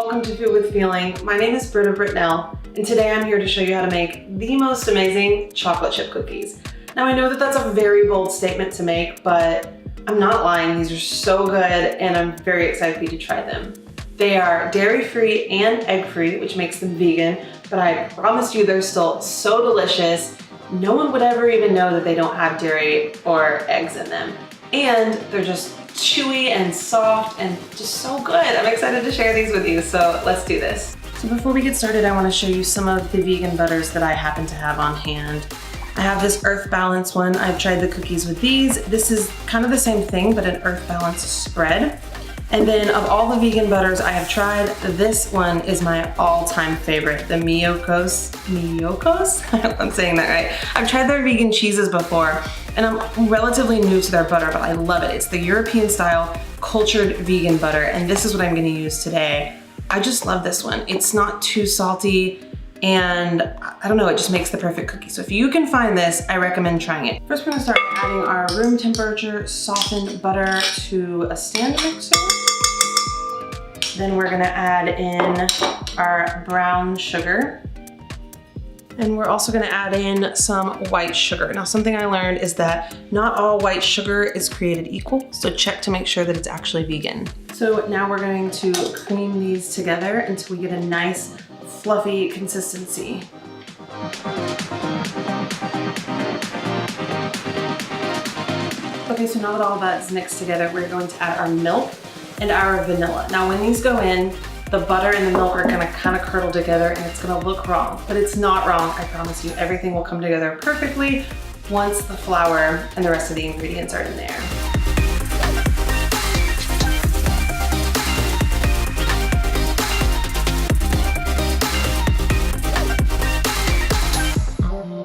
welcome to Food with Feeling. My name is Britta Britnell, and today I'm here to show you how to make the most amazing chocolate chip cookies. Now I know that that's a very bold statement to make, but I'm not lying. These are so good, and I'm very excited for you to try them. They are dairy-free and egg-free, which makes them vegan, but I promise you they're still so delicious. No one would ever even know that they don't have dairy or eggs in them. And they're just chewy and soft and just so good. I'm excited to share these with you, so let's do this. So before we get started, I want to show you some of the vegan butters that I happen to have on hand. I have this Earth Balance one. I've tried the cookies with these. This is kind of the same thing, but an Earth Balance spread. And then of all the vegan butters I have tried, this one is my all-time favorite, the Miyokos? I hope I'm saying that right. I've tried their vegan cheeses before, and I'm relatively new to their butter, but I love it. It's the European style cultured vegan butter, and this is what I'm gonna use today. I just love this one. It's not too salty, and I don't know, it just makes the perfect cookie. So if you can find this, I recommend trying it. First, we're gonna start adding our room temperature softened butter to a stand mixer. Then we're gonna add in our brown sugar. And we're also gonna add in some white sugar. Now, something I learned is that not all white sugar is created equal, so check to make sure that it's actually vegan. So now we're going to cream these together until we get a nice, fluffy consistency. Okay, so now that all that's mixed together, we're going to add our milk and our vanilla. Now, when these go in, the butter and the milk are gonna kind of curdle together and it's gonna look wrong, but it's not wrong, I promise you. Everything will come together perfectly once the flour and the rest of the ingredients are in there.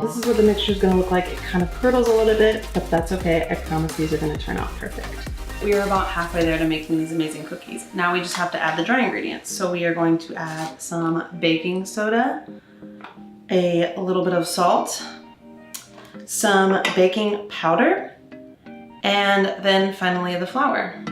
This is what the mixture is gonna look like. It kind of curdles a little bit, but that's okay. I promise these are gonna turn out perfect. We are about halfway there to making these amazing cookies. Now we just have to add the dry ingredients. So we are going to add some baking soda, a little bit of salt, some baking powder, and then finally the flour.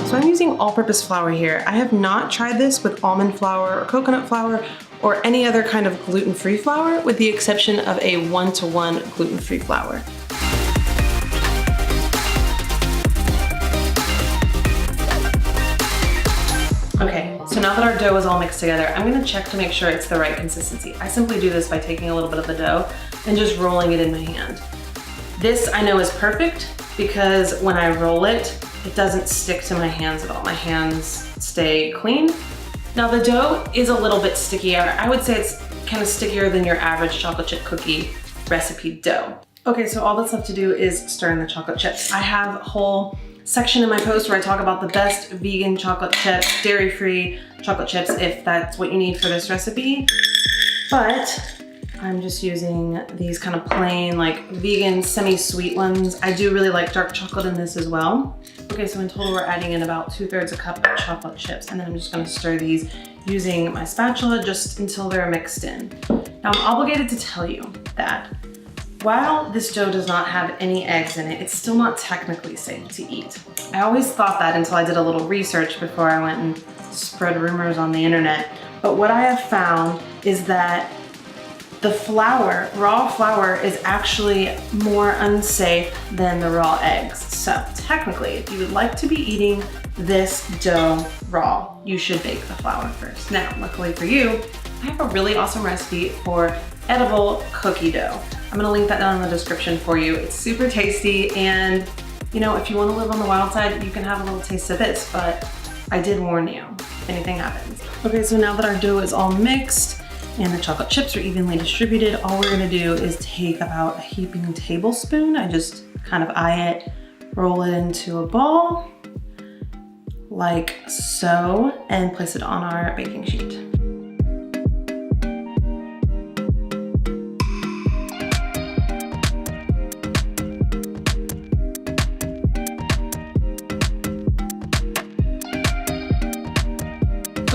So I'm using all-purpose flour here. I have not tried this with almond flour or coconut flour or any other kind of gluten-free flour, with the exception of a 1-to-1 gluten-free flour. Okay, so now that our dough is all mixed together, I'm gonna check to make sure it's the right consistency. I simply do this by taking a little bit of the dough and just rolling it in my hand. This I know is perfect because when I roll it, it doesn't stick to my hands at all. My hands stay clean. Now the dough is a little bit stickier. I would say it's kind of stickier than your average chocolate chip cookie recipe dough. Okay, so all that's left to do is stir in the chocolate chips. I have a whole section in my post where I talk about the best vegan chocolate chips, dairy-free chocolate chips, if that's what you need for this recipe. But I'm just using these kind of plain, like vegan, semi-sweet ones. I do really like dark chocolate in this as well. Okay, so in total we're adding in about 2/3 a cup of chocolate chips, and then I'm just gonna stir these using my spatula just until they're mixed in. Now I'm obligated to tell you that while this dough does not have any eggs in it, it's still not technically safe to eat. I always thought that until I did a little research before I went and spread rumors on the internet. But what I have found is that the flour, raw flour, is actually more unsafe than the raw eggs. So technically, if you would like to be eating this dough raw, you should bake the flour first. Now, luckily for you, I have a really awesome recipe for edible cookie dough. I'm gonna link that down in the description for you. It's super tasty, and you know, if you wanna live on the wild side, you can have a little taste of this, but I did warn you if anything happens. Okay, so now that our dough is all mixed, and the chocolate chips are evenly distributed, all we're gonna do is take about a heaping tablespoon. I just kind of eye it, roll it into a ball, like so, and place it on our baking sheet.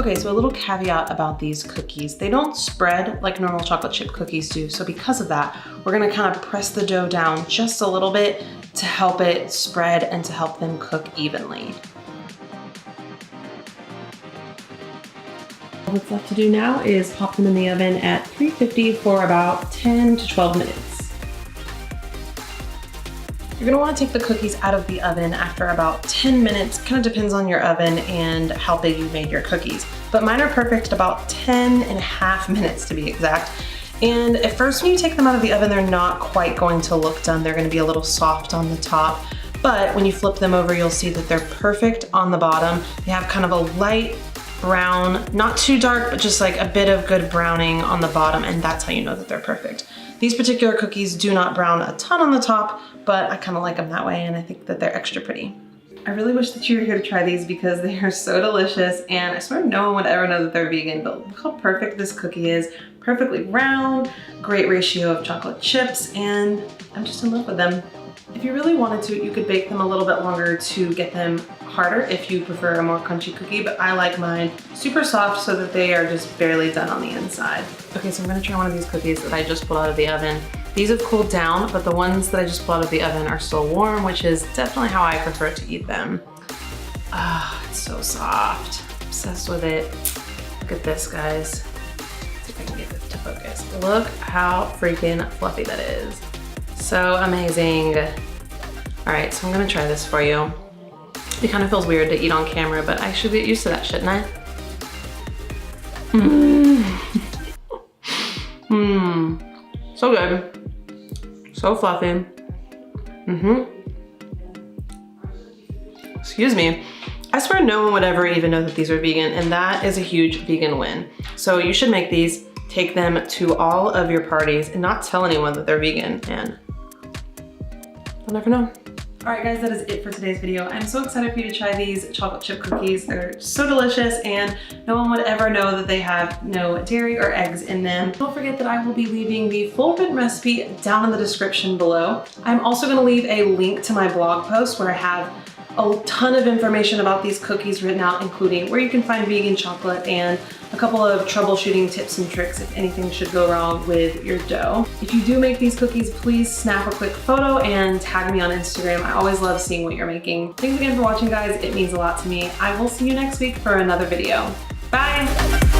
Okay, so a little caveat about these cookies. They don't spread like normal chocolate chip cookies do. So because of that, we're gonna kind of press the dough down just a little bit to help it spread and to help them cook evenly. All that's left to do now is pop them in the oven at 350 for about 10 to 12 minutes. You're gonna wanna take the cookies out of the oven after about 10 minutes. Kind of depends on your oven and how big you made your cookies. But mine are perfect about 10 and a half minutes to be exact. And at first when you take them out of the oven, they're not quite going to look done. They're gonna be a little soft on the top. But when you flip them over, you'll see that they're perfect on the bottom. They have kind of a light brown, not too dark, but just like a bit of good browning on the bottom, and that's how you know that they're perfect. These particular cookies do not brown a ton on the top, but I kind of like them that way, and I think that they're extra pretty. I really wish that you were here to try these because they are so delicious, and I swear no one would ever know that they're vegan, but look how perfect this cookie is. Perfectly round, great ratio of chocolate chips, and I'm just in love with them. If you really wanted to, you could bake them a little bit longer to get them harder if you prefer a more crunchy cookie, but I like mine super soft so that they are just barely done on the inside. Okay, so I'm gonna try one of these cookies that I just pulled out of the oven. These have cooled down, but the ones that I just pulled out of the oven are still warm, which is definitely how I prefer to eat them. Ah, it's so soft. Obsessed with it. Look at this, guys. Let's see if I can get it to focus. Look how freaking fluffy that is. So amazing. All right, so I'm gonna try this for you. It kind of feels weird to eat on camera, but I should get used to that, shouldn't I? So good. So fluffy. Excuse me. I swear no one would ever even know that these are vegan, and that is a huge vegan win. So you should make these, take them to all of your parties, and not tell anyone that they're vegan, and they'll never know. All right guys, that is it for today's video. I'm so excited for you to try these chocolate chip cookies. They're so delicious, and no one would ever know that they have no dairy or eggs in them. Don't forget that I will be leaving the full written recipe down in the description below. I'm also gonna leave a link to my blog post where I have a ton of information about these cookies written out, including where you can find vegan chocolate and a couple of troubleshooting tips and tricks if anything should go wrong with your dough. If you do make these cookies, please snap a quick photo and tag me on Instagram. I always love seeing what you're making. Thanks again for watching, guys. It means a lot to me. I will see you next week for another video. Bye.